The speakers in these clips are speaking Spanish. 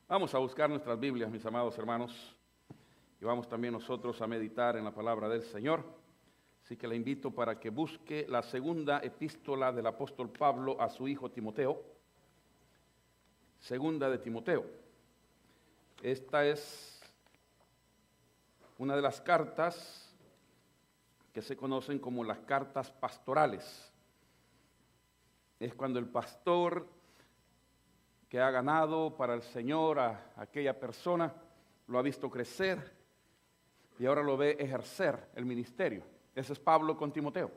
Vamos a buscar nuestras Biblias, mis amados hermanos, y vamos también nosotros a meditar en la palabra del Señor. Así que le invito para que busque la segunda epístola del apóstol Pablo a su hijo Timoteo. Segunda de Timoteo. Esta es una de las cartas que se conocen como las cartas pastorales. Es cuando el pastor que ha ganado para el Señor a aquella persona, lo ha visto crecer y ahora lo ve ejercer el ministerio. Ese es Pablo con Timoteo.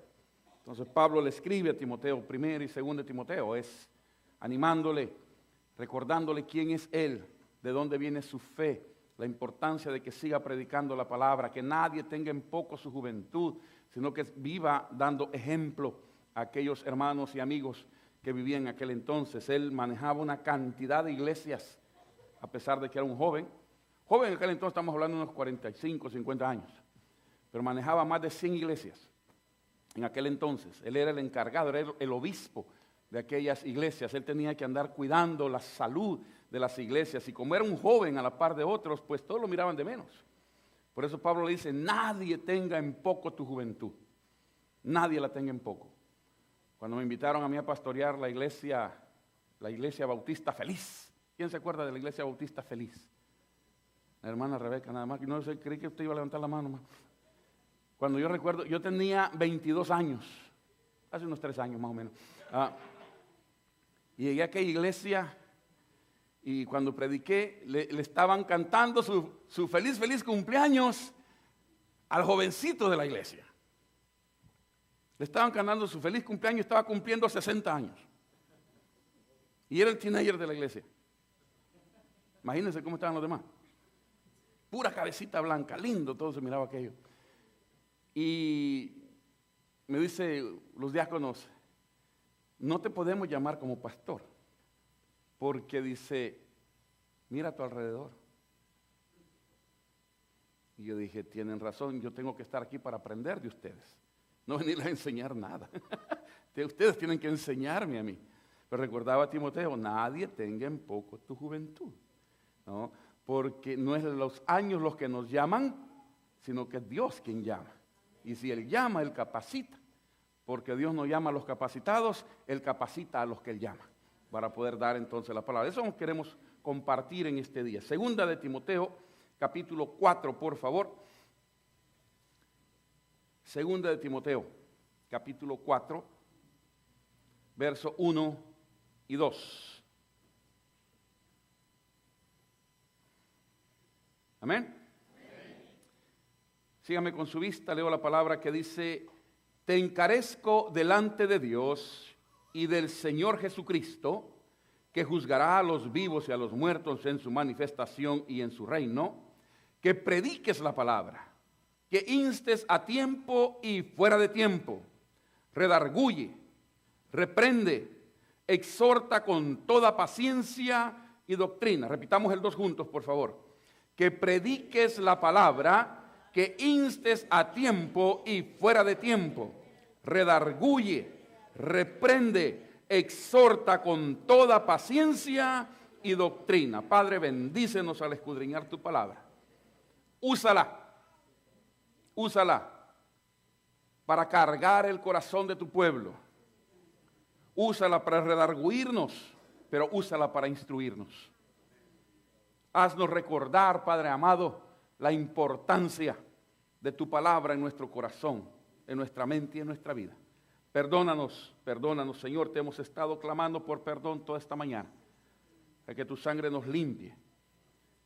Entonces Pablo le escribe a Timoteo, primero y segundo de Timoteo, es animándole, recordándole quién es él, de dónde viene su fe, la importancia de que siga predicando la palabra, que nadie tenga en poco su juventud, sino que viva dando ejemplo a aquellos hermanos y amigos que vivía en aquel entonces. Él manejaba una cantidad de iglesias, a pesar de que era un joven. Joven en aquel entonces, estamos hablando de unos 45, 50 años. Pero manejaba más de 100 iglesias en aquel entonces. Él era el encargado, era el obispo de aquellas iglesias. Él tenía que andar cuidando la salud de las iglesias. Y como era un joven a la par de otros, pues todos lo miraban de menos. Por eso Pablo le dice, nadie tenga en poco tu juventud. Nadie la tenga en poco. Cuando me invitaron a mí a pastorear la iglesia Bautista Feliz. ¿Quién se acuerda de la iglesia Bautista Feliz? La hermana Rebeca, nada más. No sé, creí que usted iba a levantar la mano más. Cuando yo recuerdo, yo tenía 22 años, hace unos 3 años más o menos. Y llegué a aquella iglesia y cuando prediqué, le estaban cantando su feliz cumpleaños al jovencito de la iglesia. Le estaban cantando su feliz cumpleaños, estaba cumpliendo 60 años. Y era el teenager de la iglesia. Imagínense cómo estaban los demás. Pura cabecita blanca, lindo, todo se miraba aquello. Y me dice los diáconos, no te podemos llamar como pastor, porque dice, mira a tu alrededor. Y yo dije, tienen razón, yo tengo que estar aquí para aprender de ustedes. No venirles a enseñar nada. Ustedes tienen que enseñarme a mí. Pero recordaba a Timoteo, nadie tenga en poco tu juventud, ¿no? Porque no es los años los que nos llaman, sino que es Dios quien llama. Y si Él llama, Él capacita. Porque Dios no llama a los capacitados, Él capacita a los que Él llama. Para poder dar entonces la palabra. Eso queremos compartir en este día. Segunda de Timoteo, capítulo 4, por favor. Segunda de Timoteo, capítulo 4, verso 1 y 2. Amén. Amén. Sígame con su vista, leo la palabra que dice, te encarezco delante de Dios y del Señor Jesucristo, que juzgará a los vivos y a los muertos en su manifestación y en su reino, que prediques la palabra, que instes a tiempo y fuera de tiempo, redarguye, reprende, exhorta con toda paciencia y doctrina. Repitamos el 2 juntos, por favor. Que prediques la palabra, que instes a tiempo y fuera de tiempo, redarguye, reprende, exhorta con toda paciencia y doctrina. Padre, bendícenos al escudriñar tu palabra. Úsala para cargar el corazón de tu pueblo. Úsala para redarguirnos, pero úsala para instruirnos. Haznos recordar, Padre amado, la importancia de tu palabra en nuestro corazón, en nuestra mente y en nuestra vida. Perdónanos, Señor, te hemos estado clamando por perdón toda esta mañana, para que tu sangre nos limpie,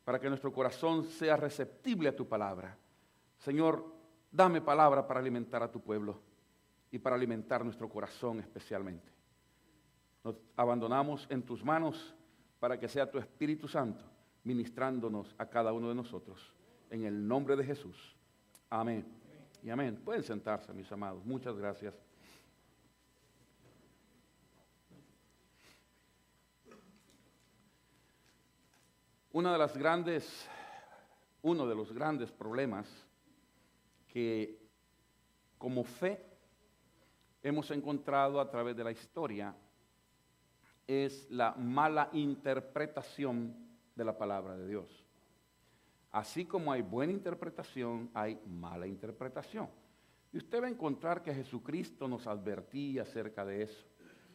para que nuestro corazón sea receptible a tu palabra. Señor, dame palabra para alimentar a tu pueblo y para alimentar nuestro corazón especialmente. Nos abandonamos en tus manos para que sea tu Espíritu Santo ministrándonos a cada uno de nosotros. En el nombre de Jesús. Amén. Y amén. Pueden sentarse, mis amados. Muchas gracias. Uno de los grandes problemas que como fe hemos encontrado a través de la historia es la mala interpretación de la palabra de Dios. Así como hay buena interpretación, hay mala interpretación. Y usted va a encontrar que Jesucristo nos advertía acerca de eso.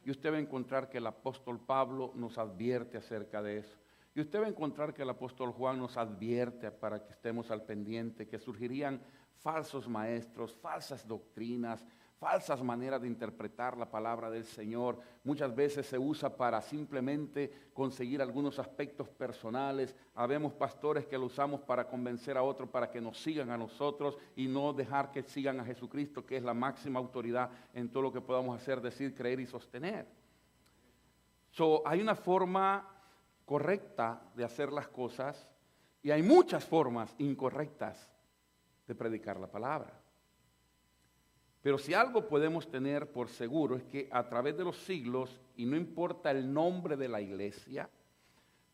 Y usted va a encontrar que el apóstol Pablo nos advierte acerca de eso. Y usted va a encontrar que el apóstol Juan nos advierte para que estemos al pendiente, que surgirían falsos maestros, falsas doctrinas, falsas maneras de interpretar la palabra del Señor. Muchas veces se usa para simplemente conseguir algunos aspectos personales. Habemos pastores que lo usamos para convencer a otros para que nos sigan a nosotros y no dejar que sigan a Jesucristo, que es la máxima autoridad en todo lo que podamos hacer, decir, creer y sostener. Hay una forma correcta de hacer las cosas y hay muchas formas incorrectas de predicar la palabra. Pero si algo podemos tener por seguro es que a través de los siglos, y no importa el nombre de la iglesia,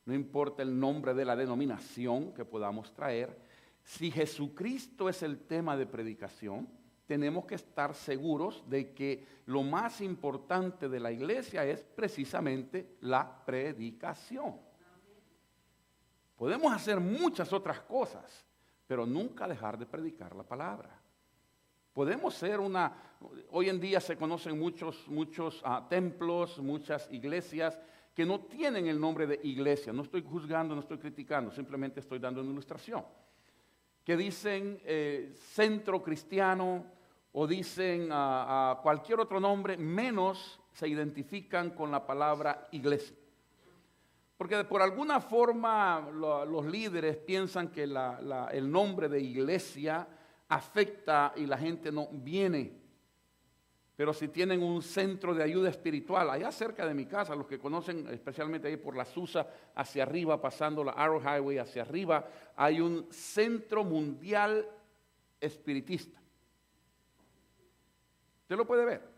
no importa el nombre de la denominación que podamos traer, si Jesucristo es el tema de predicación, tenemos que estar seguros de que lo más importante de la iglesia es precisamente la predicación. Podemos hacer muchas otras cosas, pero nunca dejar de predicar la palabra. Podemos ser hoy en día se conocen muchos templos, muchas iglesias que no tienen el nombre de iglesia. No estoy juzgando, no estoy criticando, simplemente estoy dando una ilustración. Que dicen centro cristiano o dicen cualquier otro nombre, menos se identifican con la palabra iglesia. Porque por alguna forma los líderes piensan que el nombre de iglesia afecta y la gente no viene. Pero si tienen un centro de ayuda espiritual, allá cerca de mi casa, los que conocen, especialmente ahí por la Susa, hacia arriba, pasando la Arrow Highway hacia arriba, hay un centro mundial espiritista. Usted lo puede ver.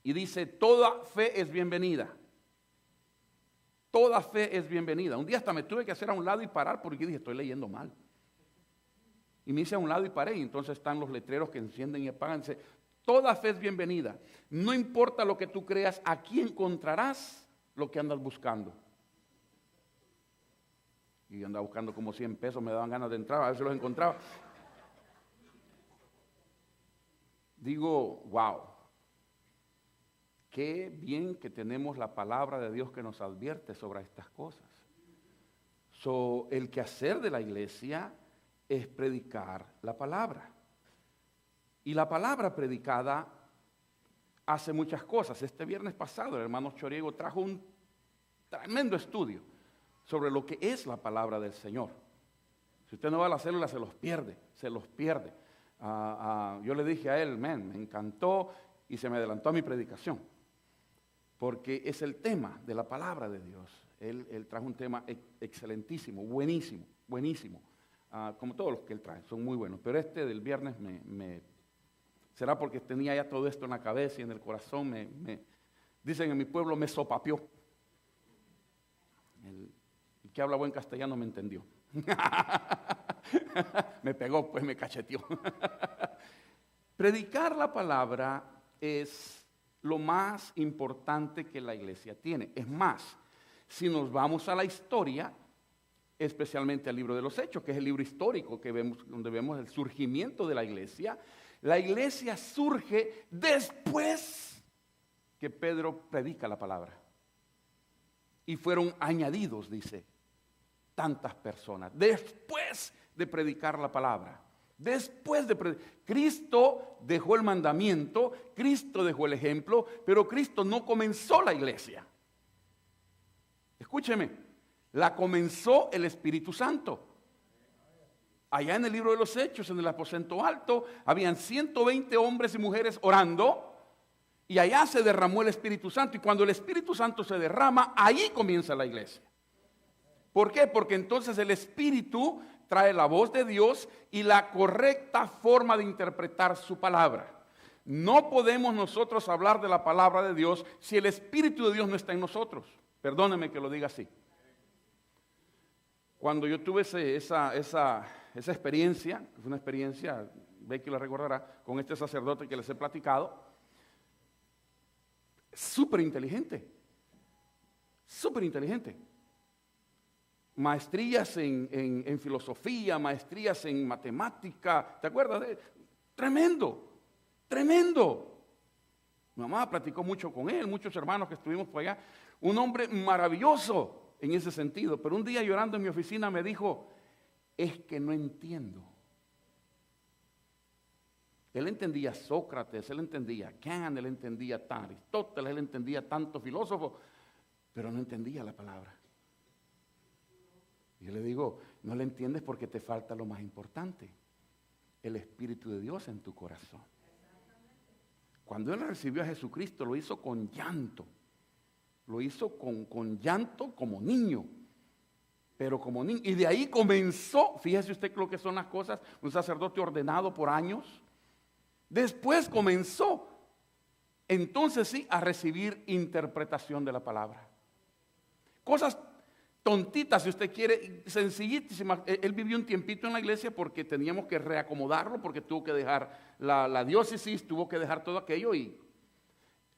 Y dice, toda fe es bienvenida. Toda fe es bienvenida. Un día hasta me tuve que hacer a un lado y parar porque dije, estoy leyendo mal. Y me hice a un lado y paré, y entonces están los letreros que encienden y apagan. Dice, toda fe es bienvenida. No importa lo que tú creas, aquí encontrarás lo que andas buscando. Y yo andaba buscando como 100 pesos, me daban ganas de entrar, a ver si los encontraba. Digo, wow, qué bien que tenemos la palabra de Dios que nos advierte sobre estas cosas. El quehacer de la iglesia es predicar la palabra. Y la palabra predicada hace muchas cosas. Este viernes pasado el hermano Choriego trajo un tremendo estudio sobre lo que es la palabra del Señor. Si usted no va a la célula, se los pierde. Yo le dije a él, me encantó y se me adelantó a mi predicación. Porque es el tema de la palabra de Dios. Él trajo un tema excelentísimo, buenísimo. Como todos los que él trae, son muy buenos. Pero este del viernes será porque tenía ya todo esto en la cabeza y en el corazón. Dicen en mi pueblo, me sopapeó. El que habla buen castellano me entendió. Me pegó, pues me cacheteó. Predicar la palabra es lo más importante que la iglesia tiene. Es más, si nos vamos a la historia, especialmente al libro de los Hechos, que es el libro histórico que vemos, donde vemos el surgimiento de la iglesia surge después que Pedro predica la palabra. Y fueron añadidos, dice, tantas personas, después de predicar la palabra. Cristo dejó el mandamiento, Cristo dejó el ejemplo, pero Cristo no comenzó la iglesia. Escúcheme. La comenzó el Espíritu Santo. Allá en el libro de los Hechos, en el aposento alto, habían 120 hombres y mujeres orando, y allá se derramó el Espíritu Santo. Y cuando el Espíritu Santo se derrama, ahí comienza la iglesia. ¿Por qué? Porque entonces el Espíritu trae la voz de Dios y la correcta forma de interpretar su palabra. No podemos nosotros hablar de la palabra de Dios si el Espíritu de Dios no está en nosotros. Perdóneme que lo diga así. Cuando yo tuve esa experiencia, que fue una experiencia, Becky la recordará, con este sacerdote que les he platicado, súper inteligente. maestrías en filosofía, maestrías en matemática. ¿Te acuerdas de él? Tremendo, tremendo. Mi mamá platicó mucho con él, muchos hermanos que estuvimos por allá. Un hombre maravilloso en ese sentido. Pero un día llorando en mi oficina me dijo, es que no entiendo. Él entendía a Sócrates, él entendía a Kant, él entendía a Aristóteles, él entendía a tantos filósofos, pero no entendía la palabra. Y yo le digo, no la entiendes porque te falta lo más importante, el Espíritu de Dios en tu corazón. Cuando él recibió a Jesucristo, lo hizo con llanto. Lo hizo con llanto como niño. Pero como niño. Y de ahí comenzó, fíjese usted lo que son las cosas, un sacerdote ordenado por años. Después comenzó, entonces sí, a recibir interpretación de la palabra. Cosas tontitas, si usted quiere, sencillísimas. Él vivió un tiempito en la iglesia porque teníamos que reacomodarlo, porque tuvo que dejar la diócesis, tuvo que dejar todo aquello y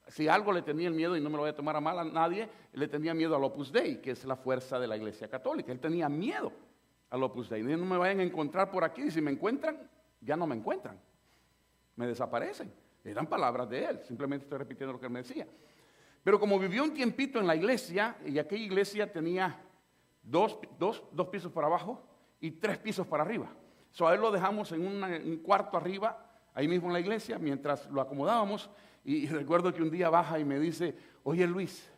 si algo le tenía el miedo, y no me lo voy a tomar a mal a nadie, le tenía miedo al Opus Dei, que es la fuerza de la iglesia católica. Él tenía miedo al Opus Dei. No me vayan a encontrar por aquí, y si me encuentran, ya no me encuentran. Me desaparecen. Eran palabras de él, simplemente estoy repitiendo lo que él me decía. Pero como vivió un tiempito en la iglesia, y aquella iglesia tenía dos pisos para abajo y 3 pisos para arriba. A él lo dejamos en un cuarto arriba, ahí mismo en la iglesia, mientras lo acomodábamos. Y recuerdo que un día baja y me dice, oye Luis,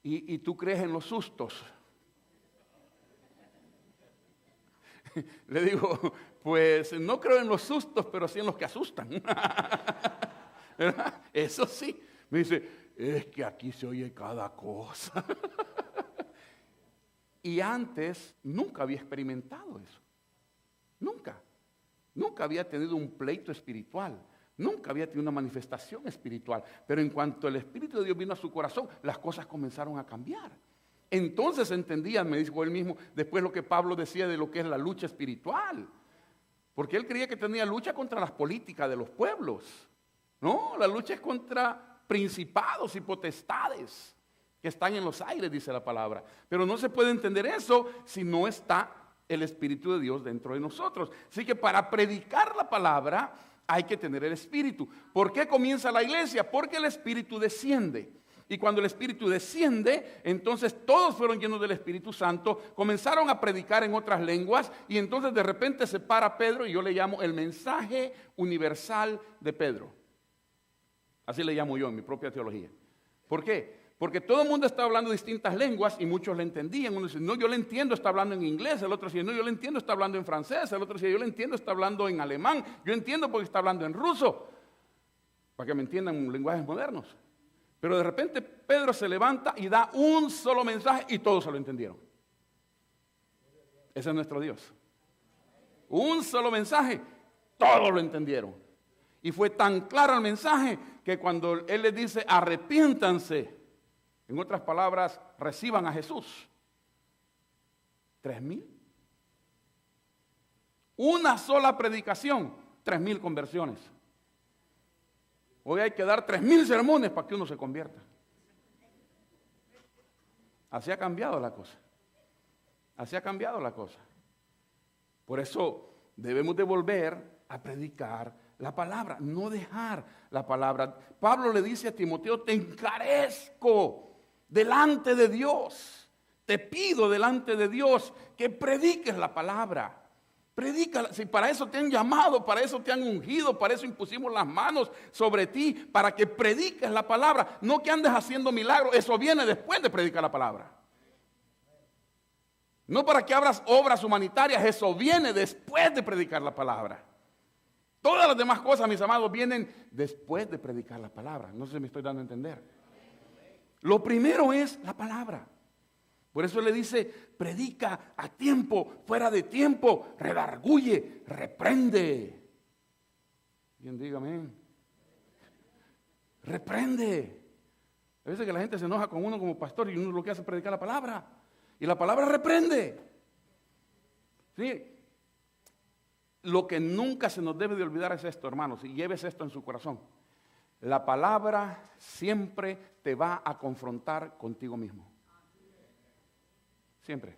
¿y tú crees en los sustos? Le digo, pues no creo en los sustos, pero sí en los que asustan. Eso sí. Me dice, es que aquí se oye cada cosa. Y antes nunca había experimentado eso. Nunca había tenido un pleito espiritual. Nunca había tenido una manifestación espiritual. Pero en cuanto el Espíritu de Dios vino a su corazón, las cosas comenzaron a cambiar. Entonces entendía, me dijo él mismo, después lo que Pablo decía de lo que es la lucha espiritual. Porque él creía que tenía lucha contra las políticas de los pueblos. No, la lucha es contra principados y potestades que están en los aires, dice la palabra. Pero no se puede entender eso si no está el Espíritu de Dios dentro de nosotros. Así que para predicar la palabra hay que tener el Espíritu. ¿Por qué comienza la iglesia? Porque el Espíritu desciende. Y cuando el Espíritu desciende, entonces todos fueron llenos del Espíritu Santo, comenzaron a predicar en otras lenguas y entonces de repente se para Pedro y yo le llamo el mensaje universal de Pedro. Así le llamo yo en mi propia teología. ¿Por qué? Porque todo el mundo está hablando distintas lenguas y muchos le entendían. Uno dice, no, yo le entiendo, está hablando en inglés. El otro dice, no, yo le entiendo, está hablando en francés. El otro dice, yo le entiendo, está hablando en alemán. Yo entiendo porque está hablando en ruso. Para que me entiendan lenguajes modernos. Pero de repente Pedro se levanta y da un solo mensaje y todos se lo entendieron. Ese es nuestro Dios. Un solo mensaje, todos lo entendieron. Y fue tan claro el mensaje que cuando Él les dice arrepiéntanse, en otras palabras, reciban a Jesús. 3,000. Una sola predicación, 3,000 conversiones. Hoy hay que dar 3,000 sermones para que uno se convierta. Así ha cambiado la cosa. Así ha cambiado la cosa. Por eso debemos de volver a predicar la palabra, no dejar la palabra. Pablo le dice a Timoteo, te encarezco delante de Dios. Te pido delante de Dios que prediques la palabra. Predícala, si para eso te han llamado, para eso te han ungido, para eso impusimos las manos sobre ti, para que prediques la palabra, no que andes haciendo milagros, eso viene después de predicar la palabra. No para que abras obras humanitarias, eso viene después de predicar la palabra. Todas las demás cosas, mis amados, vienen después de predicar la palabra. No sé si me estoy dando a entender. Lo primero es la palabra. Por eso le dice, predica a tiempo, fuera de tiempo, redarguye, reprende. Bien, dígame. Reprende. A veces que la gente se enoja con uno como pastor y uno lo que hace es predicar la palabra. Y la palabra reprende. ¿Sí? Lo que nunca se nos debe de olvidar es esto, hermanos, y lleves esto en su corazón. La palabra siempre te va a confrontar contigo mismo. Siempre.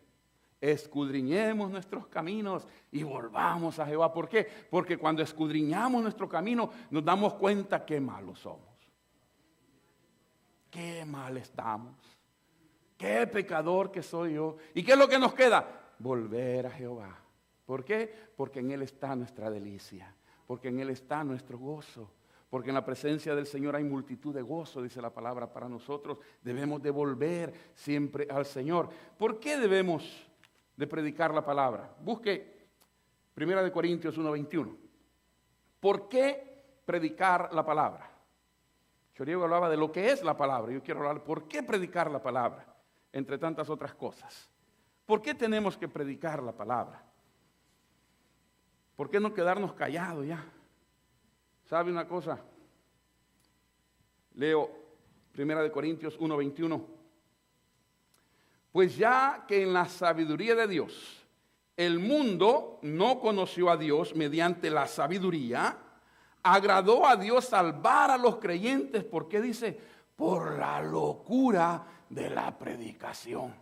escudriñemos nuestros caminos y volvamos a Jehová. ¿Por qué? Porque cuando escudriñamos nuestro camino nos damos cuenta qué malos somos. Qué mal estamos. Qué pecador que soy yo. ¿Y qué es lo que nos queda? Volver a Jehová. ¿Por qué? Porque en Él está nuestra delicia. Porque en Él está nuestro gozo. Porque en la presencia del Señor hay multitud de gozo, dice la palabra para nosotros. Debemos de volver siempre al Señor. ¿Por qué debemos de predicar la palabra? Busque 1 Corintios 1:21. ¿Por qué predicar la palabra? Choriego hablaba de lo que es la palabra. Yo quiero hablar, ¿por qué predicar la palabra? Entre tantas otras cosas. ¿Por qué tenemos que predicar la palabra? ¿Por qué no quedarnos callados ya? ¿Sabe una cosa? Leo 1 Corintios 1:21. Pues ya que en la sabiduría de Dios el mundo no conoció a Dios mediante la sabiduría, agradó a Dios salvar a los creyentes. ¿Por qué dice? Por la locura de la predicación.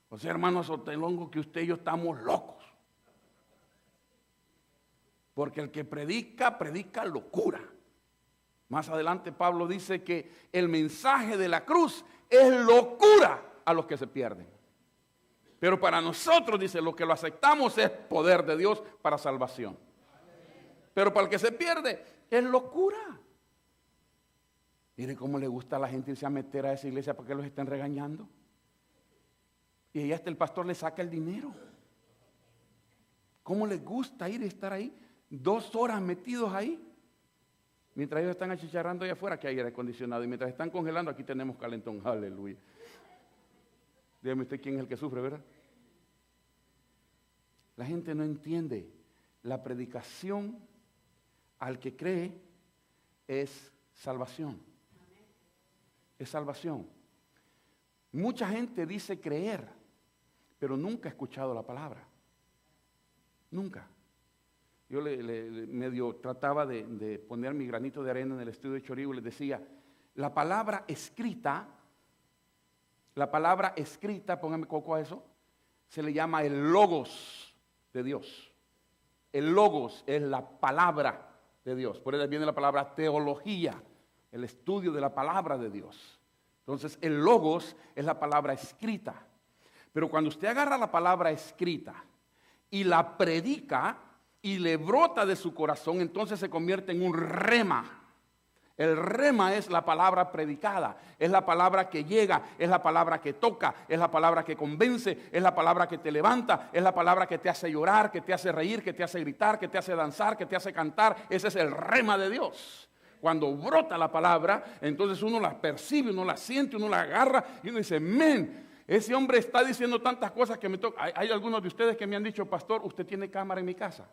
O sea, hermano Sotelongo, que usted y yo estamos locos. Porque el que predica, predica locura. Más adelante Pablo dice que el mensaje de la cruz es locura a los que se pierden. Pero para nosotros, dice, lo que lo aceptamos es poder de Dios para salvación. Pero para el que se pierde, es locura. Mire cómo le gusta a la gente irse a meter a esa iglesia para que los estén regañando. Y ahí hasta el pastor le saca el dinero. ¿Cómo les gusta ir y estar ahí? 2 horas metidos ahí. Mientras ellos están achicharrando allá afuera, que hay aire acondicionado. Y mientras están congelando, aquí tenemos calentón. Aleluya. Dígame usted quién es el que sufre, ¿verdad? La gente no entiende. La predicación al que cree es salvación. Es salvación. Mucha gente dice creer, pero nunca ha escuchado la palabra. Nunca. Yo medio trataba de poner mi granito de arena en el estudio de Chorigo y les decía, la palabra escrita, póngame coco a eso, se le llama el logos de Dios. El logos es la palabra de Dios. Por eso viene la palabra teología, el estudio de la palabra de Dios. Entonces, el logos es la palabra escrita. Pero cuando usted agarra la palabra escrita y la predica y le brota de su corazón, entonces se convierte en un rema. El rema es la palabra predicada, es la palabra que llega, es la palabra que toca, es la palabra que convence, es la palabra que te levanta, es la palabra que te hace llorar, que te hace reír, que te hace gritar, que te hace danzar, que te hace cantar. Ese es el rema de Dios. Cuando brota la palabra, entonces uno la percibe, uno la siente, uno la agarra y uno dice, men, ese hombre está diciendo tantas cosas que me toca. Hay algunos de ustedes que me han dicho, pastor, usted tiene cámara en mi casa.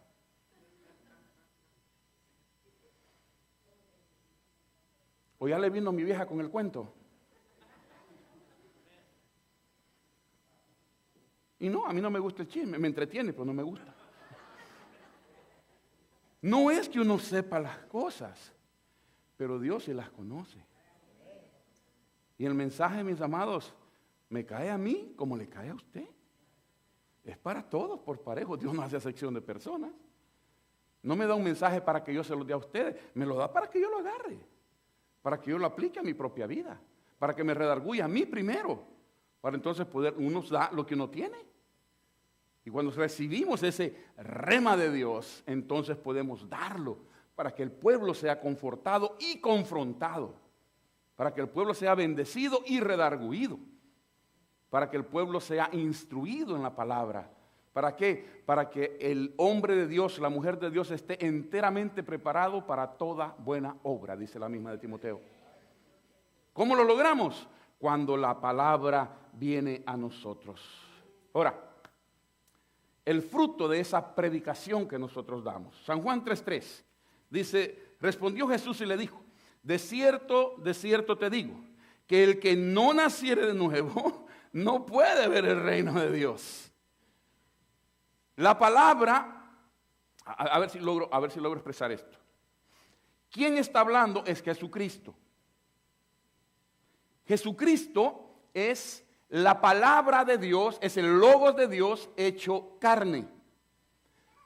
O ya le vino mi vieja con el cuento. Y no, a mí no me gusta el chisme, me entretiene, pero no me gusta. No es que uno sepa las cosas, pero Dios sí las conoce. Y el mensaje, mis amados, me cae a mí como le cae a usted. Es para todos por parejo. Dios no hace acepción de personas. No me da un mensaje para que yo se lo dé a ustedes, me lo da para que yo lo agarre, para que yo lo aplique a mi propia vida, para que me redarguya a mí primero, para entonces poder, uno da lo que uno tiene. Y cuando recibimos ese rema de Dios, entonces podemos darlo para que el pueblo sea confortado y confrontado, para que el pueblo sea bendecido y redarguido, para que el pueblo sea instruido en la palabra. ¿Para qué? Para que el hombre de Dios, la mujer de Dios esté enteramente preparado para toda buena obra, dice la misma de Timoteo. ¿Cómo lo logramos? Cuando la palabra viene a nosotros. Ahora, el fruto de esa predicación que nosotros damos. San Juan 3:3 dice, respondió Jesús y le dijo, de cierto te digo, que el que no naciere de nuevo no puede ver el reino de Dios. La palabra, a ver si logro expresar esto. ¿Quién está hablando? Es Jesucristo. Jesucristo es La palabra de Dios es el logos de Dios hecho carne.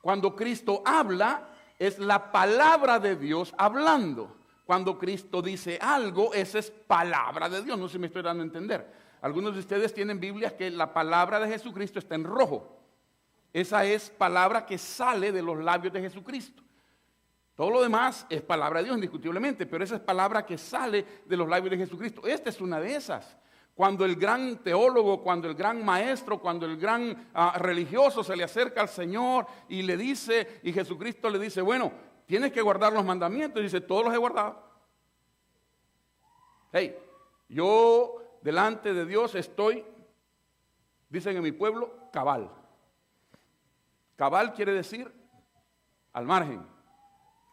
Cuando Cristo habla, es la palabra de Dios hablando. Cuando Cristo dice algo, esa es palabra de Dios. No sé si me estoy dando a entender. Algunos de ustedes tienen Biblias que la palabra de Jesucristo está en rojo. Esa es palabra que sale de los labios de Jesucristo. Todo lo demás es palabra de Dios, indiscutiblemente, pero esa es palabra que sale de los labios de Jesucristo. Esta es una de esas. Cuando el gran teólogo, cuando el gran maestro, cuando el gran religioso se le acerca al Señor y le dice, y Jesucristo le dice, bueno, tienes que guardar los mandamientos. Y dice, todos los he guardado. Hey, yo delante de Dios estoy, dicen en mi pueblo, cabal. Cabal quiere decir al margen.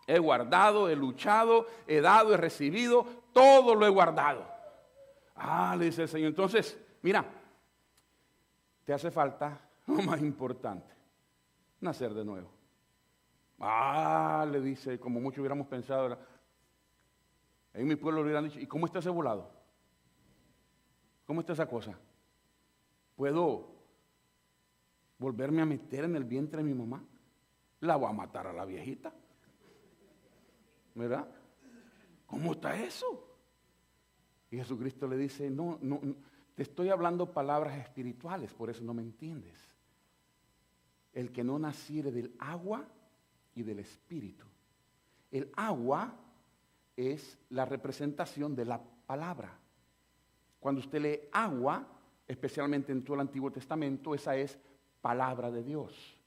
He guardado, he luchado, he dado, he recibido, todo lo he guardado. Le dice el Señor, entonces, mira, te hace falta lo más importante, nacer de nuevo. Le dice, como muchos hubiéramos pensado, en mi pueblo le hubieran dicho, ¿y cómo está ese volado? ¿Cómo está esa cosa? ¿Puedo volverme a meter en el vientre de mi mamá? La voy a matar a la viejita. ¿Verdad? ¿Cómo está eso? Y Jesucristo le dice, no, te estoy hablando palabras espirituales, por eso no me entiendes. El que no naciere del agua y del espíritu. El agua es la representación de la palabra. Cuando usted lee agua, especialmente en todo el Antiguo Testamento, esa es palabra de Dios.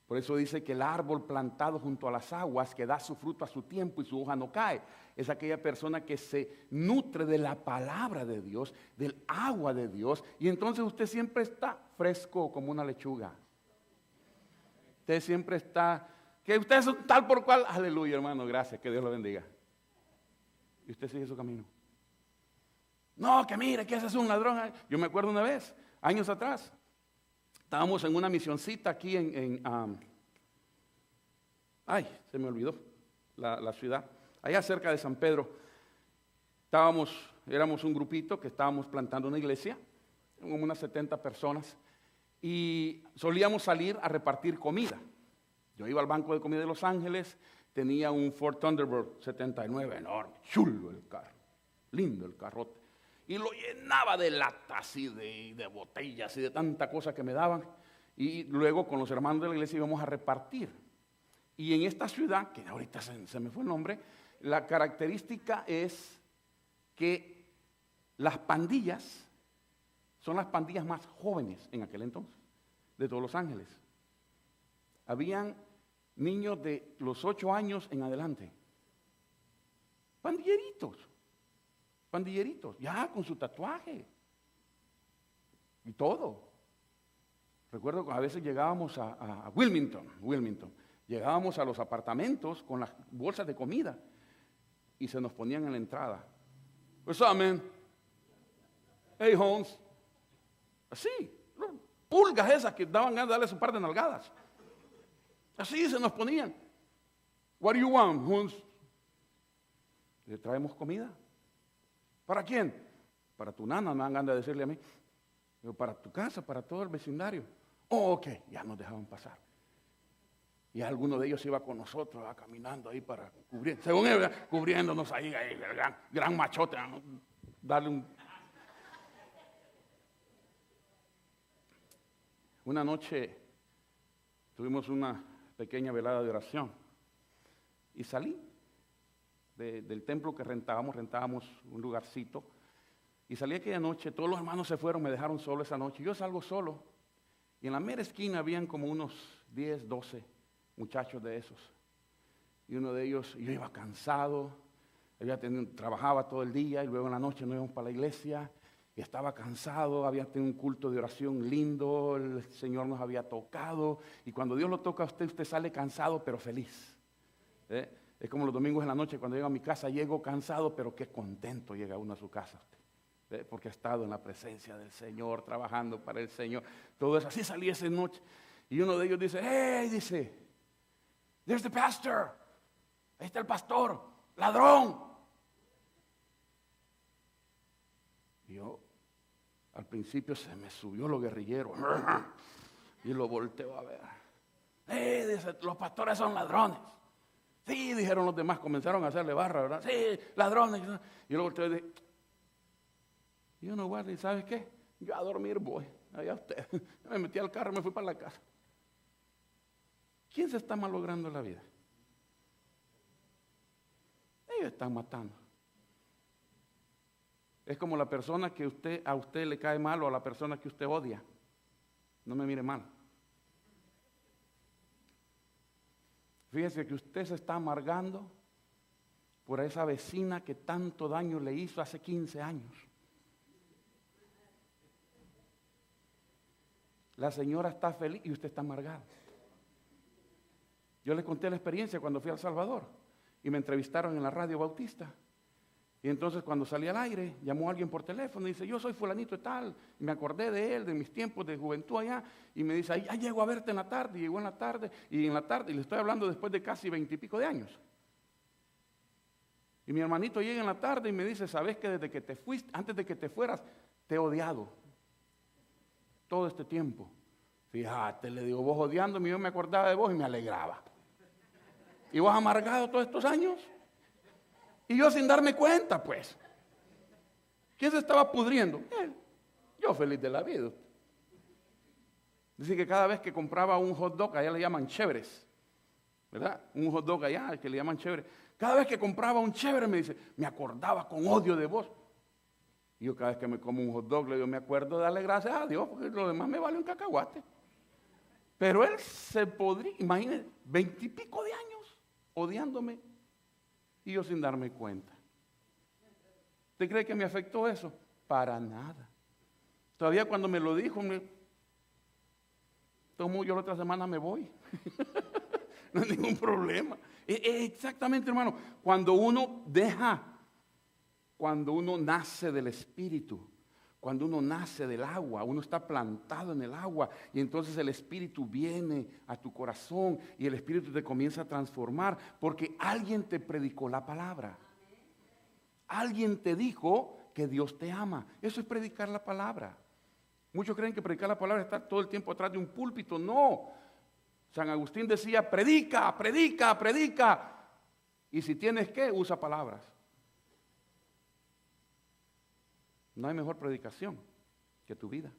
Por eso dice que el árbol plantado junto a las aguas, que da su fruto a su tiempo y su hoja no cae, es aquella persona que se nutre de la palabra de Dios, del agua de Dios, y entonces usted siempre está fresco como una lechuga. Usted siempre está, que usted es tal por cual, aleluya hermano, gracias, que Dios lo bendiga. Y usted sigue su camino. No, que mire, que ese es un ladrón. Yo me acuerdo una vez, años atrás, estábamos en una misioncita aquí se me olvidó la ciudad, allá cerca de San Pedro. Éramos un grupito que estábamos plantando una iglesia, como unas 70 personas, y solíamos salir a repartir comida. Yo iba al banco de comida de Los Ángeles, tenía un Ford Thunderbird 79, enorme, chulo el carro, lindo el carrote. Y lo llenaba de latas y de botellas y de tanta cosa que me daban. Y luego con los hermanos de la iglesia íbamos a repartir. Y en esta ciudad, que ahorita se me fue el nombre, la característica es que las pandillas son las pandillas más jóvenes en aquel entonces, de todos Los Ángeles. Habían niños de los 8 años en adelante. Pandilleritos, ya con su tatuaje y todo. Recuerdo que a veces llegábamos a Wilmington, llegábamos a los apartamentos con las bolsas de comida y se nos ponían en la entrada. What's up, man? Hey, Holmes. Así, pulgas esas que daban ganas de darle su par de nalgadas. Así se nos ponían. What do you want, Holmes? ¿Le traemos comida? ¿Para quién? Para tu nana, me dan ganas de decirle a mí. Pero para tu casa, para todo el vecindario. Ok, ya nos dejaban pasar. Y alguno de ellos iba con nosotros, caminando ahí para cubrir, según él, cubriéndonos ahí gran machote, darle un... Una noche tuvimos una pequeña velada de oración y salí del templo que rentábamos un lugarcito, y salí aquella noche, todos los hermanos se fueron, me dejaron solo esa noche, yo salgo solo, y en la mera esquina habían como unos 10, 12 muchachos de esos, y uno de ellos, yo iba cansado, trabajaba todo el día, y luego en la noche nos íbamos para la iglesia, y estaba cansado, había tenido un culto de oración lindo, el Señor nos había tocado, y cuando Dios lo toca a usted, usted sale cansado pero feliz. Es como los domingos en la noche, cuando llego a mi casa, llego cansado, pero qué contento llega uno a su casa. Porque ha estado en la presencia del Señor, trabajando para el Señor. Todo eso, así salí esa noche. Y uno de ellos dice, hey, there's the pastor. Ahí está el pastor, ladrón. Y yo, Al principio se me subió lo guerrillero y lo volteo a ver. Dice, los pastores son ladrones. Sí, dijeron los demás, comenzaron a hacerle barra, ¿verdad? Sí, ladrones. Y luego volteo y dije, yo no guardo, ¿y sabes qué? Yo a dormir voy, allá usted. Yo me metí al carro y me fui para la casa. ¿Quién se está malogrando la vida? Ellos están matando. Es como la persona que a usted le cae mal o a la persona que usted odia. No me mire mal. Fíjese que usted se está amargando por esa vecina que tanto daño le hizo hace 15 años. La señora está feliz y usted está amargado. Yo le conté la experiencia cuando fui a El Salvador y me entrevistaron en la radio Bautista. Y entonces cuando salí al aire, llamó a alguien por teléfono y dice, yo soy fulanito de tal. Y me acordé de él, de mis tiempos de juventud allá. Y me dice, ya llego a verte en la tarde. Y llegó en la tarde, y le estoy hablando después de casi 20 y pico de años. Y mi hermanito llega en la tarde y me dice, ¿sabes que desde que te fuiste, antes de que te fueras, te he odiado? Todo este tiempo. Fíjate, le digo, vos odiándome, yo me acordaba de vos y me alegraba. ¿Y vos amargado todos estos años? Y yo sin darme cuenta, pues. ¿Quién se estaba pudriendo? Él. Yo feliz de la vida. Dice que cada vez que compraba un hot dog, allá le llaman chéveres, ¿verdad? Un hot dog allá que le llaman chévere. Cada vez que compraba un chévere me dice, me acordaba con odio de vos. Y yo cada vez que me como un hot dog, le digo, me acuerdo de darle gracias a Dios, porque lo demás me vale un cacahuate. Pero él se podría, imagínense, 20 y pico de años odiándome y yo sin darme cuenta. ¿Usted cree que me afectó eso? Para nada. Todavía cuando me lo dijo, yo la otra semana me voy. No hay ningún problema. Exactamente, hermano. Cuando uno nace del Espíritu, cuando uno nace del agua, uno está plantado en el agua y entonces el Espíritu viene a tu corazón y el Espíritu te comienza a transformar porque alguien te predicó la palabra. Alguien te dijo que Dios te ama. Eso es predicar la palabra. Muchos creen que predicar la palabra es estar todo el tiempo atrás de un púlpito. No. San Agustín decía, predica, predica, predica. Y si tienes que, usa palabras. No hay mejor predicación que tu vida.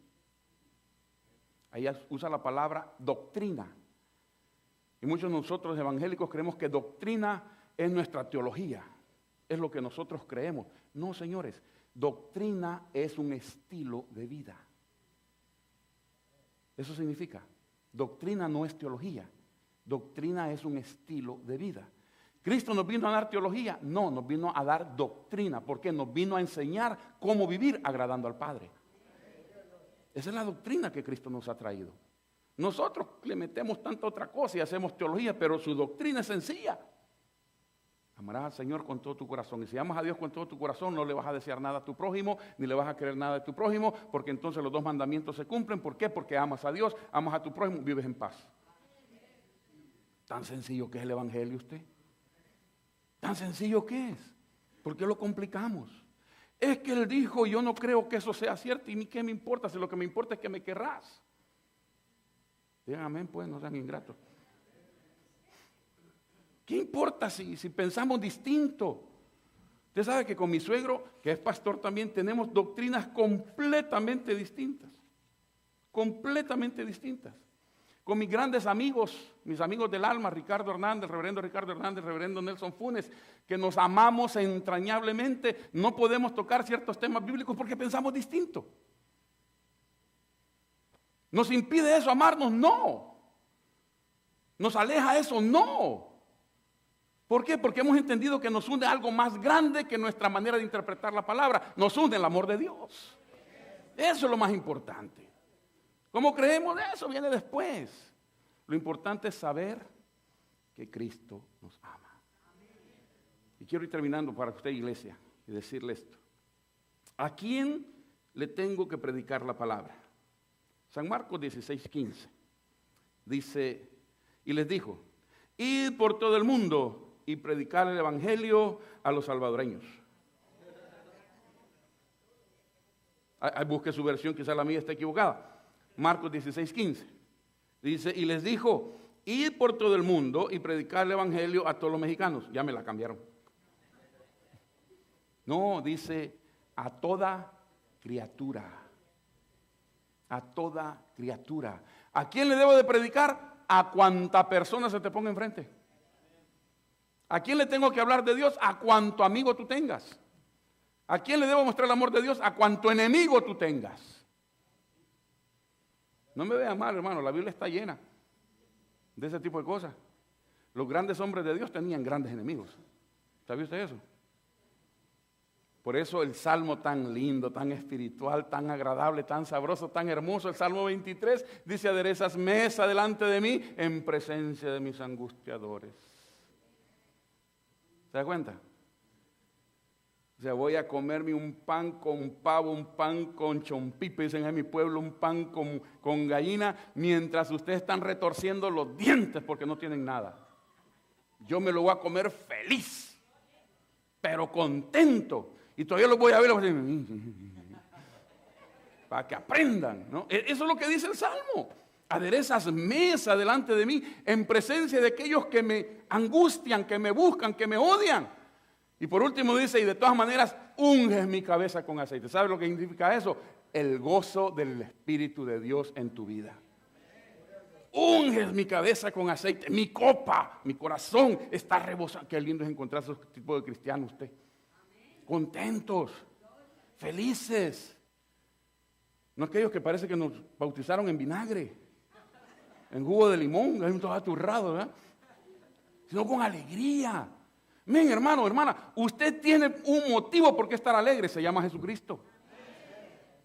Ahí usa la palabra doctrina. Y muchos de nosotros evangélicos creemos que doctrina es nuestra teología. Es lo que nosotros creemos. No, señores. Doctrina es un estilo de vida. Eso significa, doctrina no es teología. Doctrina es un estilo de vida. ¿Cristo nos vino a dar teología? No, nos vino a dar doctrina, porque nos vino a enseñar cómo vivir agradando al Padre. Esa es la doctrina que Cristo nos ha traído. Nosotros le metemos tanta otra cosa y hacemos teología, pero su doctrina es sencilla. Amarás al Señor con todo tu corazón. Y si amas a Dios con todo tu corazón, no le vas a desear nada a tu prójimo, ni le vas a querer nada de tu prójimo, porque entonces los dos mandamientos se cumplen. ¿Por qué? Porque amas a Dios, amas a tu prójimo, vives en paz. Tan sencillo que es el Evangelio, usted. Tan sencillo que es. ¿Por qué lo complicamos? Es que Él dijo, yo no creo que eso sea cierto, y ni qué me importa, si lo que me importa es que me querrás. Digan amén, pues, no sean ingratos. ¿Qué importa si pensamos distinto? Usted sabe que con mi suegro, que es pastor también, tenemos doctrinas completamente distintas. Completamente distintas. Con mis grandes amigos, mis amigos del alma, Ricardo Hernández, reverendo Ricardo Hernández, reverendo Nelson Funes, que nos amamos entrañablemente, no podemos tocar ciertos temas bíblicos porque pensamos distinto. ¿Nos impide eso amarnos? No. ¿Nos aleja eso? No. ¿Por qué? Porque hemos entendido que nos une algo más grande que nuestra manera de interpretar la palabra. Nos une el amor de Dios. Eso es lo más importante. ¿Cómo creemos de eso? Viene después. Lo importante es saber que Cristo nos ama. Y quiero ir terminando para usted, iglesia, y decirle esto. ¿A quién le tengo que predicar la palabra? San Marcos 16:15 dice, y les dijo, id por todo el mundo y predicar el evangelio a los salvadoreños. Busque su versión, quizá la mía está equivocada. Marcos 16:15. Dice, y les dijo, id por todo el mundo y predicar el evangelio a todos los mexicanos. Ya me la cambiaron. No, dice, a toda criatura. A toda criatura. ¿A quién le debo de predicar? A cuanta persona se te ponga enfrente. ¿A quién le tengo que hablar de Dios? A cuanto amigo tú tengas. ¿A quién le debo mostrar el amor de Dios? A cuanto enemigo tú tengas. No me vean mal, hermano, la Biblia está llena de ese tipo de cosas. Los grandes hombres de Dios tenían grandes enemigos. ¿Sabe usted eso? Por eso el salmo tan lindo, tan espiritual, tan agradable, tan sabroso, tan hermoso, el Salmo 23, dice, aderezas mesa delante de mí en presencia de mis angustiadores. ¿Se da cuenta? O sea, voy a comerme un pan con pavo, un pan con chompipe, dicen en mi pueblo, un pan con gallina, mientras ustedes están retorciendo los dientes porque no tienen nada. Yo me lo voy a comer feliz, pero contento. Y todavía los voy a ver para que aprendan, ¿no? Eso es lo que dice el Salmo. Aderezas mesa delante de mí en presencia de aquellos que me angustian, que me buscan, que me odian. Y por último dice, y de todas maneras, unges mi cabeza con aceite. ¿Sabes lo que significa eso? El gozo del Espíritu de Dios en tu vida. Unges mi cabeza con aceite, mi copa, mi corazón está rebosando. Qué lindo es encontrar esos tipos de cristianos usted. Contentos, felices. No aquellos que parece que nos bautizaron en vinagre, en jugo de limón, hay un todo aturrado, ¿verdad? Sino con alegría. Miren, hermano, hermana, usted tiene un motivo por qué estar alegre, se llama Jesucristo.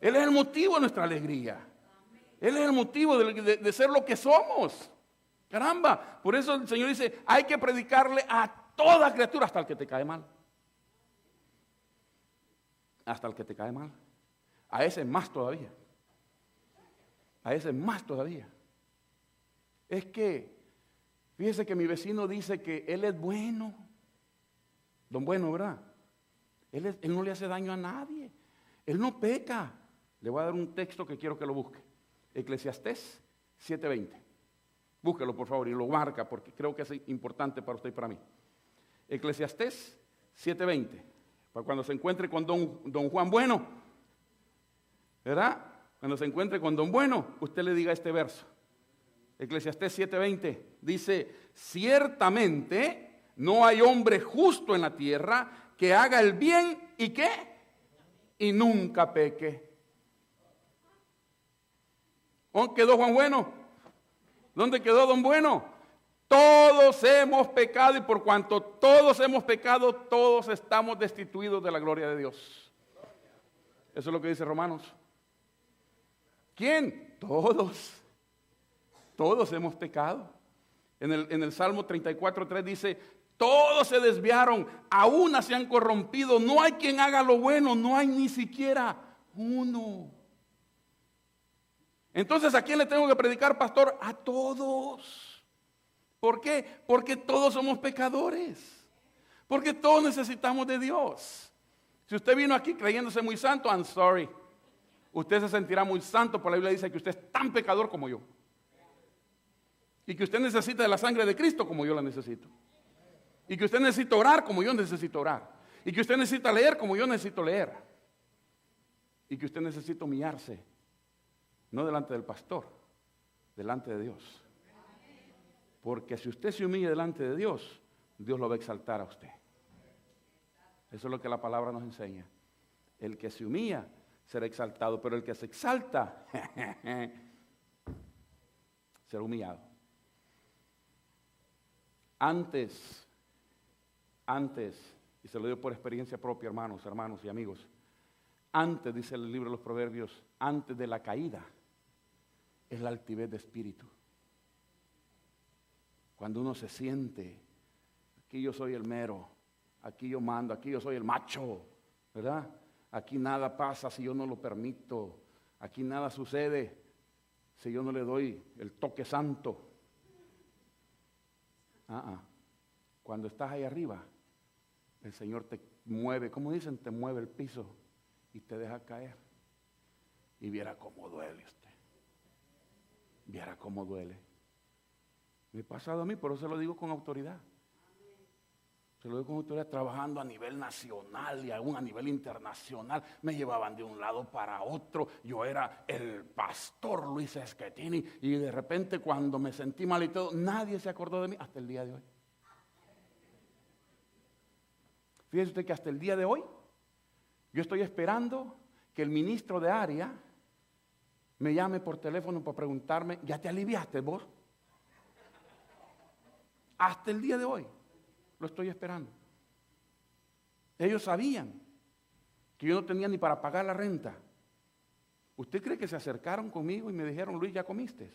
Él es el motivo de nuestra alegría. Él es el motivo de ser lo que somos. Caramba, por eso el Señor dice, hay que predicarle a toda criatura, hasta el que te cae mal. Hasta el que te cae mal. A ese más todavía. A ese más todavía. Es que, fíjese que mi vecino dice que él es bueno. Don Bueno, ¿verdad? Él no le hace daño a nadie. Él no peca. Le voy a dar un texto que quiero que lo busque. Eclesiastés 7:20. Búsquelo, por favor, y lo marca, porque creo que es importante para usted y para mí. Eclesiastés 7:20. Para cuando se encuentre con don Juan Bueno, ¿verdad? Cuando se encuentre con don Bueno, usted le diga este verso. Eclesiastés 7:20 dice, ciertamente no hay hombre justo en la tierra que haga el bien y ¿qué? Y nunca peque. ¿Dónde quedó Juan Bueno? ¿Dónde quedó don Bueno? Todos hemos pecado y por cuanto todos hemos pecado, todos estamos destituidos de la gloria de Dios. Eso es lo que dice Romanos. ¿Quién? Todos. Todos hemos pecado. En el Salmo 34:3 dice, todos se desviaron, a una se han corrompido, no hay quien haga lo bueno, no hay ni siquiera uno. Entonces, ¿a quién le tengo que predicar, pastor? A todos. ¿Por qué? Porque todos somos pecadores. Porque todos necesitamos de Dios. Si usted vino aquí creyéndose muy santo, I'm sorry. Usted se sentirá muy santo, porque la Biblia dice que usted es tan pecador como yo. Y que usted necesita de la sangre de Cristo como yo la necesito. Y que usted necesita orar como yo necesito orar. Y que usted necesita leer como yo necesito leer. Y que usted necesita humillarse. No delante del pastor, delante de Dios. Porque si usted se humilla delante de Dios, Dios lo va a exaltar a usted. Eso es lo que la palabra nos enseña. El que se humilla será exaltado, pero el que se exalta será humillado. Antes, y se lo digo por experiencia propia, hermanos y amigos, antes, dice el libro de los Proverbios, antes de la caída, es la altivez de espíritu. Cuando uno se siente, aquí yo soy el mero, aquí yo mando, aquí yo soy el macho, ¿verdad? Aquí nada pasa si yo no lo permito, aquí nada sucede si yo no le doy el toque santo. Cuando estás ahí arriba, el Señor te mueve, ¿cómo dicen? Te mueve el piso y te deja caer. Y viera cómo duele usted. Viera cómo duele. Me ha pasado a mí, por eso se lo digo con autoridad. Se lo digo con autoridad, trabajando a nivel nacional y aún a nivel internacional. Me llevaban de un lado para otro. Yo era el pastor Luis Schettini y de repente cuando me sentí mal y todo, nadie se acordó de mí hasta el día de hoy. Fíjese usted que hasta el día de hoy yo estoy esperando que el ministro de área me llame por teléfono para preguntarme, ¿ya te aliviaste vos? Hasta el día de hoy lo estoy esperando. Ellos sabían que yo no tenía ni para pagar la renta. ¿Usted cree que se acercaron conmigo y me dijeron, Luis, ¿ya comiste?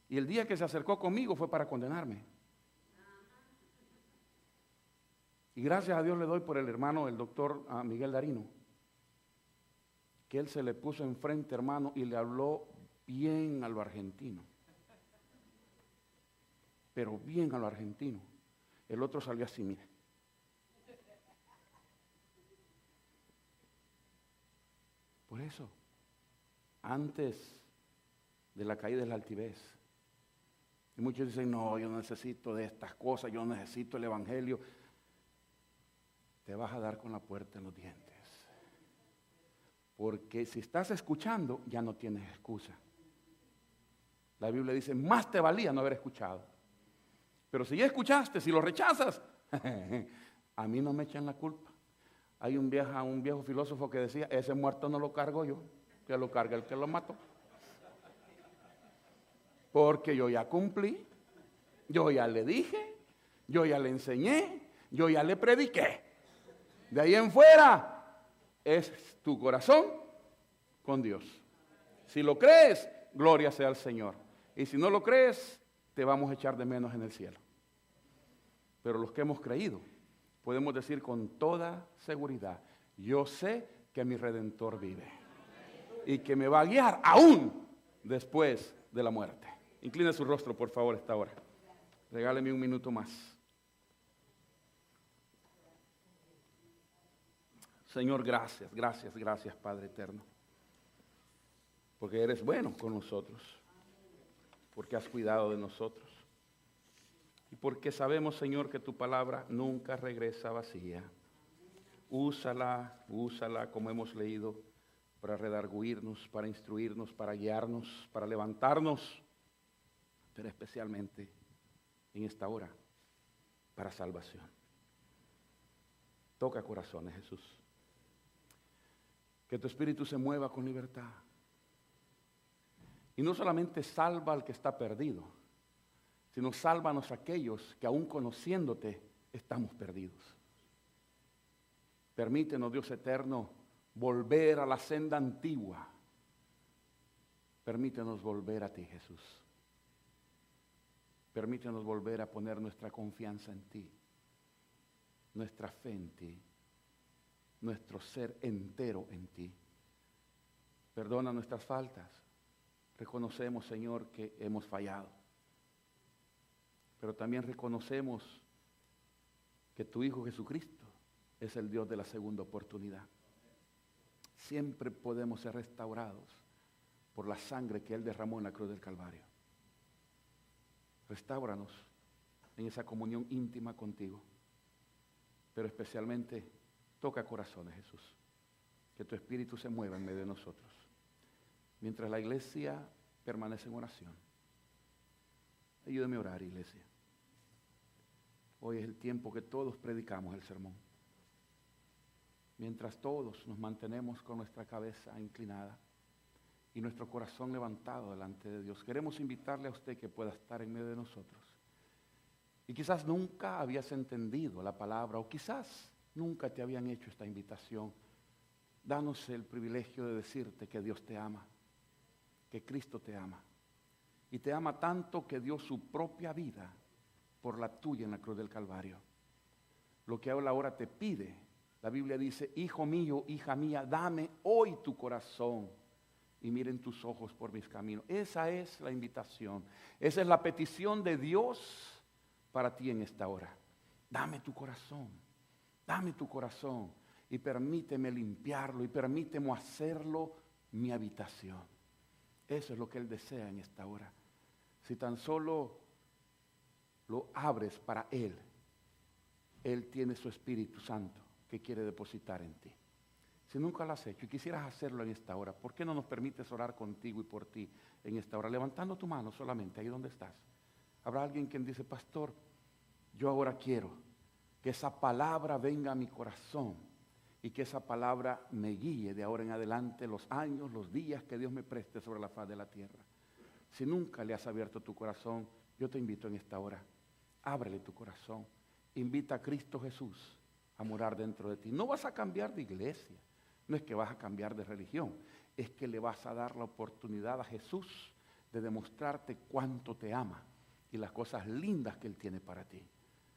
Y el día que se acercó conmigo fue para condenarme. Y gracias a Dios le doy por el hermano, el doctor Miguel Darino, que él se le puso enfrente, hermano, y le habló bien a lo argentino. Pero bien a lo argentino. El otro salió así, mire. Por eso, antes de la caída de la altivez, y muchos dicen, no, yo no necesito de estas cosas, yo no necesito el evangelio. Te vas a dar con la puerta en los dientes. Porque si estás escuchando, ya no tienes excusa. La Biblia dice, más te valía no haber escuchado. Pero si ya escuchaste, si lo rechazas, a mí no me echan la culpa. Hay un viejo filósofo que decía, ese muerto no lo cargo yo, que lo carga el que lo mató. Porque yo ya cumplí, yo ya le dije, yo ya le enseñé, yo ya le prediqué. De ahí en fuera es tu corazón con Dios. Si lo crees, gloria sea al Señor. Y si no lo crees, te vamos a echar de menos en el cielo. Pero los que hemos creído, podemos decir con toda seguridad, yo sé que mi Redentor vive y que me va a guiar aún después de la muerte. Incline su rostro, por favor, esta hora. Regáleme un minuto más. Señor, gracias, gracias, gracias, Padre eterno. Porque eres bueno con nosotros. Porque has cuidado de nosotros. Y porque sabemos, Señor, que tu palabra nunca regresa vacía. Úsala, úsala, como hemos leído, para redarguirnos, para instruirnos, para guiarnos, para levantarnos, pero especialmente en esta hora, para salvación. Toca corazones, Jesús. Que tu espíritu se mueva con libertad. Y no solamente salva al que está perdido, sino sálvanos a aquellos que aún conociéndote estamos perdidos. Permítenos, Dios eterno, volver a la senda antigua. Permítenos volver a ti, Jesús. Permítenos volver a poner nuestra confianza en ti, nuestra fe en ti, nuestro ser entero en ti. Perdona nuestras faltas. Reconocemos, Señor, que hemos fallado. Pero también reconocemos que tu Hijo Jesucristo es el Dios de la segunda oportunidad. Siempre podemos ser restaurados por la sangre que Él derramó en la cruz del Calvario. Restáuranos en esa comunión íntima contigo. Pero especialmente toca corazones, Jesús. Que tu Espíritu se mueva en medio de nosotros. Mientras la iglesia permanece en oración. Ayúdame a orar, iglesia. Hoy es el tiempo que todos predicamos el sermón. Mientras todos nos mantenemos con nuestra cabeza inclinada y nuestro corazón levantado delante de Dios, queremos invitarle a usted que pueda estar en medio de nosotros. Y quizás nunca habías entendido la palabra, o quizás nunca te habían hecho esta invitación. Danos el privilegio de decirte que Dios te ama, que Cristo te ama. Y te ama tanto que dio su propia vida por la tuya en la cruz del Calvario. Lo que Él ahora te pide, la Biblia dice, hijo mío, hija mía, dame hoy tu corazón y miren tus ojos por mis caminos. Esa es la invitación, esa es la petición de Dios para ti en esta hora. Dame tu corazón y permíteme limpiarlo y permíteme hacerlo mi habitación. Eso es lo que Él desea en esta hora. Si tan solo lo abres para Él, Él tiene su Espíritu Santo que quiere depositar en ti. Si nunca lo has hecho y quisieras hacerlo en esta hora, ¿por qué no nos permites orar contigo y por ti en esta hora? Levantando tu mano solamente, ahí donde estás. Habrá alguien quien dice, pastor, yo ahora quiero que esa palabra venga a mi corazón y que esa palabra me guíe de ahora en adelante los años, los días que Dios me preste sobre la faz de la tierra. Si nunca le has abierto tu corazón, yo te invito en esta hora, ábrele tu corazón, invita a Cristo Jesús a morar dentro de ti. No vas a cambiar de iglesia, no es que vas a cambiar de religión, es que le vas a dar la oportunidad a Jesús de demostrarte cuánto te ama y las cosas lindas que Él tiene para ti,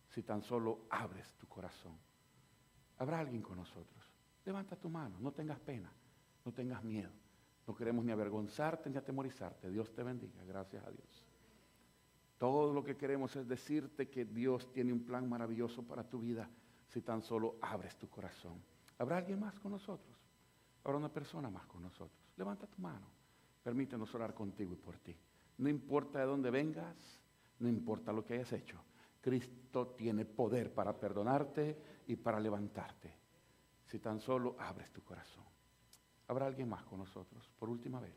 si tan solo abres tu corazón. ¿Habrá alguien con nosotros? Levanta tu mano, no tengas pena, no tengas miedo. No queremos ni avergonzarte ni atemorizarte. Dios te bendiga, gracias a Dios. Todo lo que queremos es decirte que Dios tiene un plan maravilloso para tu vida si tan solo abres tu corazón. ¿Habrá alguien más con nosotros? ¿Habrá una persona más con nosotros? Levanta tu mano, permítenos orar contigo y por ti. No importa de dónde vengas, no importa lo que hayas hecho. Cristo tiene poder para perdonarte y para levantarte, si tan solo abres tu corazón. ¿Habrá alguien más con nosotros? Por última vez,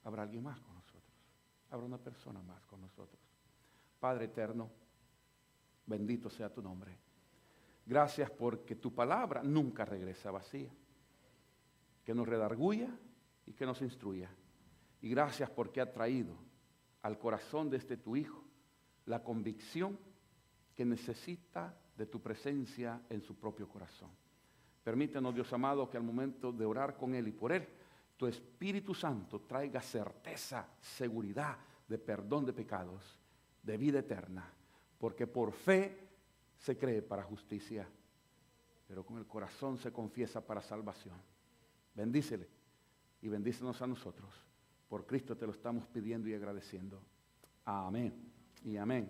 ¿habrá alguien más con nosotros? ¿Habrá una persona más con nosotros? Padre eterno, bendito sea tu nombre. Gracias porque tu palabra nunca regresa vacía, que nos redarguya y que nos instruya. Y gracias porque ha traído al corazón de este tu Hijo la convicción que necesita de tu presencia en su propio corazón. Permítenos, Dios amado, que al momento de orar con Él y por Él, tu Espíritu Santo traiga certeza, seguridad de perdón de pecados, de vida eterna, porque por fe se cree para justicia, pero con el corazón se confiesa para salvación. Bendícele y bendícenos a nosotros. Por Cristo te lo estamos pidiendo y agradeciendo. Amén y amén.